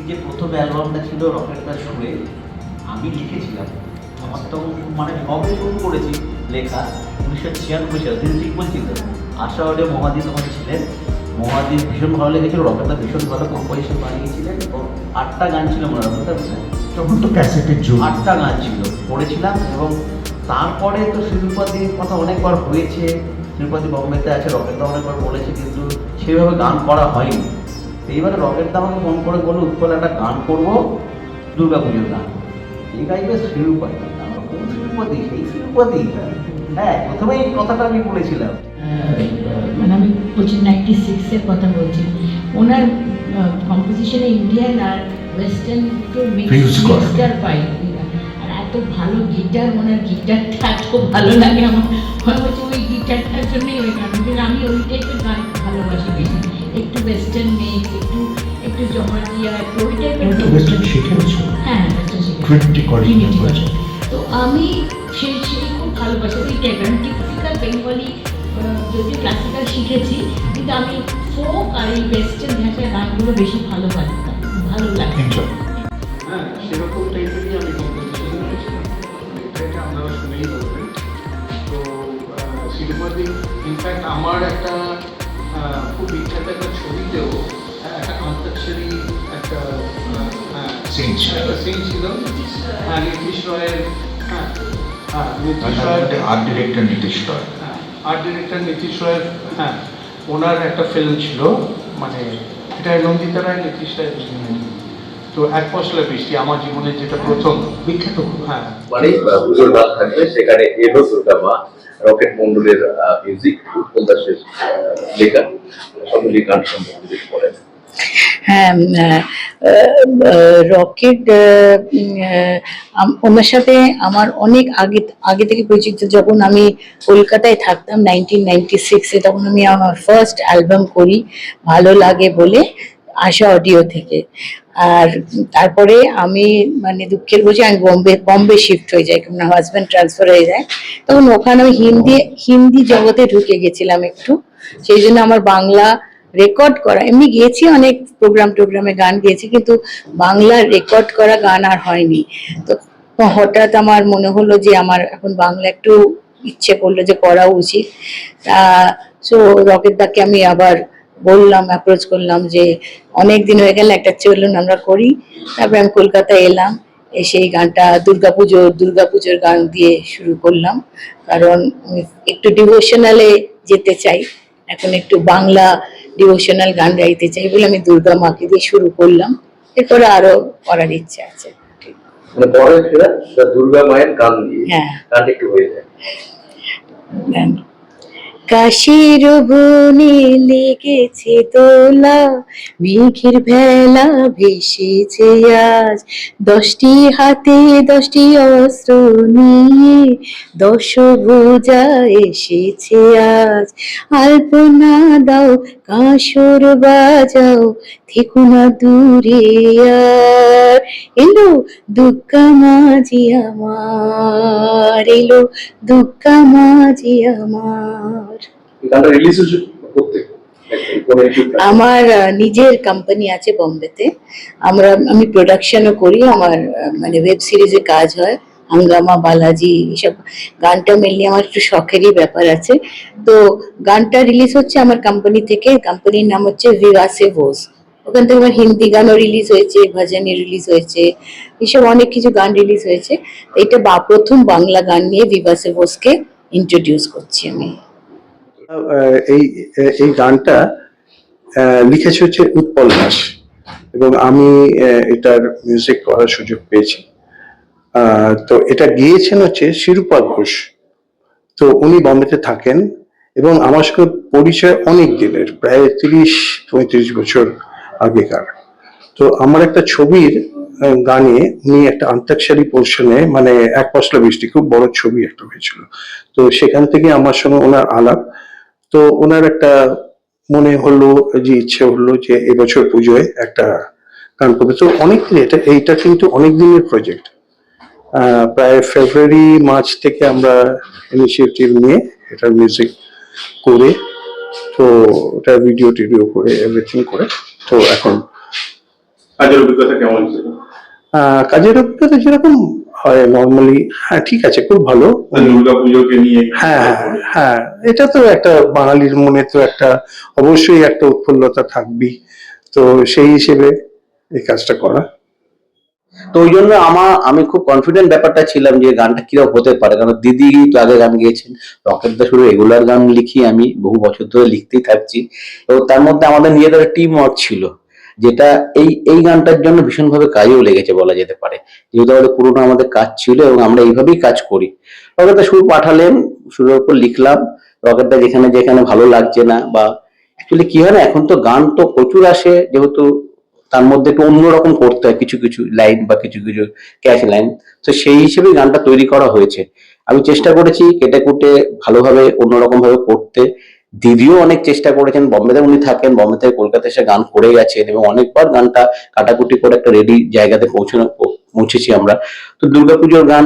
যে প্রথম অ্যালবামটা ছিল রকেটটা শুনে আমি লিখেছিলাম, আমার তখন মানে কবে শুরু করেছি লেখা 1996 সালে। তিনি ঠিক বলছিলেন, আশাওয়ার্ডে মহাদি তখন ছিলেন। মহাদির ভীষণ ভালো লেগেছিল, রকেটটা ভীষণ ভালো কম্পোজিশন বানিয়েছিলেন। তো 8টা গান ছিল মনে হয়, তখন তো ক্যাসেটের জন্য 8টা গান ছিল করেছিলাম। এবং তারপরে তো শিল্পাদির কথা অনেকবার হয়েছে, শিল্পাদি বম্বেতে আছে, রকেটটা অনেকবার বলেছে, কিন্তু সেভাবে গান করা হয়নি। এইবারে রকেটটা আমাকে ফোন করে বললো, উৎপল একটা গান করবো, দুর্গা পুজোর গান। এই গাইবে শিল্পাদি। আমরা কোন শিল্পাদি? সেই শিল্পাদি। হ্যাঁ, প্রথমেই এই কথাটা আমি বলেছিলাম। মানে আমি বলছি 96-এর কথা বলছি। ওনার কম্পোজিশনে ইন্ডিয়ান আর ওয়েস্টার্ন একটু মিক্সচার পাই। আর এত ভালো গিটার, ওনার গিটারটা এত ভালো লাগে আমার। মনে হচ্ছে ওই গিটারটার জন্যই ওই গান, আমি ওই টাইপের গান ভালোবাসি বেশি। একটু ওয়েস্টার্ন মিক্স, একটু জমাটিয়া, একটু ওই টাইপের। ওয়েস্টার্ন শিখেছো? হ্যাঁ, ওয়েস্টার্ন শিখেছি। তো আমি সেই খুব ভালোবাসি ওই টাইপের। আমি টিপিক্যাল বেঙ্গলি যদি ক্লাসিক্যাল শিখেছি, কিন্তু আমি ফোক আর এই ওয়েস্টার্ন ভাষার গানগুলো বেশি ভালো লাগে। হ্যাঁ, সেরকম টাইপেরই আমি কম্পোজিশন করেছিলাম, এটা আপনারা শুনেই বলবেন। তো শিল্পাদি ইনফ্যাক্ট আমার একটা খুব বিখ্যাত একটা ছবিতেও একটা আন্তাক্ষরী একটা সিন ছিল। হ্যাঁ, নীতিশ রয়ের, আর্ট ডিরেক্টর নীতিশ রয়, আর্ট ডিরেক্টর নীতিশ রয়ের, হ্যাঁ, ওনার একটা ফিল্ম ছিল, মানে এটা নন্দিতা রায়, নীতিশ রায়। তো এক পশলা বৃষ্টি আমার জীবনের যেটা প্রথম বিখ্যাত। হ্যাঁ, মানে পুজোর গান থাকবে সেখানে এলো দুর্গা মা, রকেট মন্ডলের মিউজিক, উৎপল দাসের লেখা, সকলের গান সম্পর্কে বলেন। হ্যাঁ, রকেট ওনার সাথে আমার অনেক আগে থেকে পরিচিত। যখন আমি কলকাতায় থাকতাম 1996-এ, তখন আমি আমার ফার্স্ট অ্যালবাম করি ভালো লাগে বলে, আশা অডিও থেকে। আর তারপরে আমি মানে দুঃখের বোঝে আমি বম্বে শিফট হয়ে যাই, কারণ হাজব্যান্ড ট্রান্সফার হয়ে যায়। তখন ওখানে আমি হিন্দি জগতে ঢুকে গেছিলাম একটু, সেই জন্য আমার বাংলা রেকর্ড করা, এমনি গিয়েছি অনেক প্রোগ্রামে গান গিয়েছি, কিন্তু বাংলা রেকর্ড করা গান আর হয়নি। তো হঠাৎ আমার মনে হলো যে আমার এখন বাংলা একটু ইচ্ছে করলো যে করা উচিত। সো রকেট দাকে আমি আবার বললাম, অ্যাপ্রোচ করলাম যে অনেক দিন হয়ে গেল, একটা চলুন আমরা করি। তারপরে আমি কলকাতায় এলাম, এসে এই গানটা দুর্গাপুজোর গান দিয়ে শুরু করলাম, কারণ একটু ডিভোশনালে যেতে চাই, এখন একটু বাংলা ডিভোশনাল গান গাইতে চাই বলে আমি দুর্গা মাকে দিয়ে শুরু করলাম। এরপরে আরো করার ইচ্ছা আছে। মানে পরে সেটা দুর্গা মায়ের গান দিয়ে, হ্যাঁ, গান একটু হয়ে যায়। কাশির বনে লেগেছে দোলা, মেঘের ভেলা ভেসেছে আজ, 10টি হাতে 10টি অস্ত্র নিয়ে দশভুজা এসেছে আজ। আলপনা দাও, কাঁসর বাজাও, থেকো না দূরে আর। এলো দুর্গা মাঝি আমার, এলো দুর্গা মাঝি আমার। গানটা রিলিজ হচ্ছে করতে আমার নিজের কোম্পানি আছে বোম্বেতে, আমি প্রোডাকশনও করি। আমার মানে ওয়েব সিরিজে কাজ হয়, হাঙ্গামা, বালাজি, এসব। গানটা মেনলি আমার একটু শখেরই ব্যাপার আছে। তো গানটা রিলিজ হচ্ছে আমার কোম্পানি থেকে, কোম্পানির নাম হচ্ছে ভিভাসে ভোজ। ওখান থেকে আমার হিন্দি গানও রিলিজ হয়েছে, ভজনই রিলিজ হয়েছে, এসব অনেক কিছু গান রিলিজ হয়েছে। এটা প্রথম বাংলা গান নিয়ে ভিভাসে ভোজকে ইন্ট্রোডিউস করছি আমি। এই গানটা লিখেছে হচ্ছে উৎপল দাস, এবং আমি এটার মিউজিক করার সুযোগ পেয়েছি। তো এটা গেয়েছেন হচ্ছে শিরূপা ঘোষ। তো উনি বম্বেতে থাকেন এবং আমার সঙ্গে পরিচয় অনেক দিনের, প্রায় 30-35 বছর আগেকার। তো আমার একটা ছবির গানে উনি একটা আন্তাক্ষরী পোর্শনে, মানে এক পশলা বৃষ্টি, খুব বড় ছবি একটা হয়েছিল। তো সেখান থেকে আমার সঙ্গে ওনার আলাপ। তো ওনার একটা মনে হলো যে ইচ্ছে হলো যে এবছর পুজোয় একটা গান করবে। তো অনেকদিন এইটা কিন্তু অনেক দিনের প্রজেক্ট। প্রায় ফেব্রুয়ারি-মার্চ থেকে আমরা ইনিশিয়েটিভ নিয়ে এটার মিউজিক করে তো ওটা ভিডিও টিডিও করে এভরিথিং করে তো এখন কাজের অভিজ্ঞতা কেমন ছিল? কাজের অভিজ্ঞতা যেরকম হয় নর্মালি, হ্যাঁ ঠিক আছে, খুব ভালো। দুর্গাপুজোকে নিয়ে হ্যাঁ হ্যাঁ হ্যাঁ, এটা তো একটা বাঙালির মনে তো একটা অবশ্যই একটা উৎফুল্লতা থাকবেই, তো সেই হিসেবে এই কাজটা করা। তো ওই জন্য আমি খুব কনফিডেন্ট ব্যাপারটা ছিলাম যে গানটা কিরকম হতে পারে, কারণ দিদি তো আগে গান গেয়েছেন, রকেট দা শুধু রেগুলার গান লিখি, আমি বহু বছর ধরে লিখতেই থাকছি। তো তার মধ্যে আমাদের নিজেদের টিম ওয়ার্ক ছিল, যেটা এই গানটার জন্য ভীষণভাবে কাজেও লেগেছে বলা যেতে পারে, যেহেতু আমাদের পুরোনো আমাদের কাজ ছিল এবং আমরা এইভাবেই কাজ করি। রকেট দা সুর পাঠালেন, সুরের উপর লিখলাম, রকেট দা যেখানে যেখানে ভালো লাগছে না বা অ্যাকচুয়ালি কি হয় না, এখন তো গান তো প্রচুর আসে, যেহেতু তার মধ্যে একটু অন্যরকম করতে হয় কিছু কিছু লাইন বা কিছু কিছু ক্যাচ লাইন, তো সেই হিসেবে গানটা তৈরি করা হয়েছে। আমি চেষ্টা করেছি কেটে কুটে ভালোভাবে অন্যরকম ভাবে করতে। দিদিও অনেক চেষ্টা করেছেন, বোম্বেতে উনি থাকেন, বোম্বে থেকে কলকাতা এসে গান করে গেছেন এবং অনেকবার গানটা কাটাকুটি করে একটা রেডি জায়গাতে পৌঁছেছি আমরা। তো দুর্গাপুজোর গান,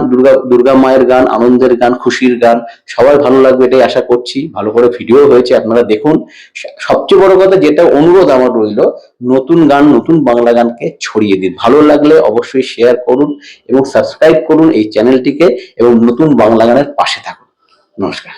দুর্গা মায়ের গান, আনন্দের গান, খুশির গান, সবাই ভালো লাগবে এটাই আশা করছি। ভালো করে ভিডিও হয়েছে, আপনারা দেখুন। সবচেয়ে বড় কথা যেটা অনুরোধ আমার রইল, নতুন গান, নতুন বাংলা গানকে ছড়িয়ে দিন। ভালো লাগলে অবশ্যই শেয়ার করুন এবং সাবস্ক্রাইব করুন এই চ্যানেলটিকে এবং নতুন বাংলা গানের পাশে থাকুন। নমস্কার।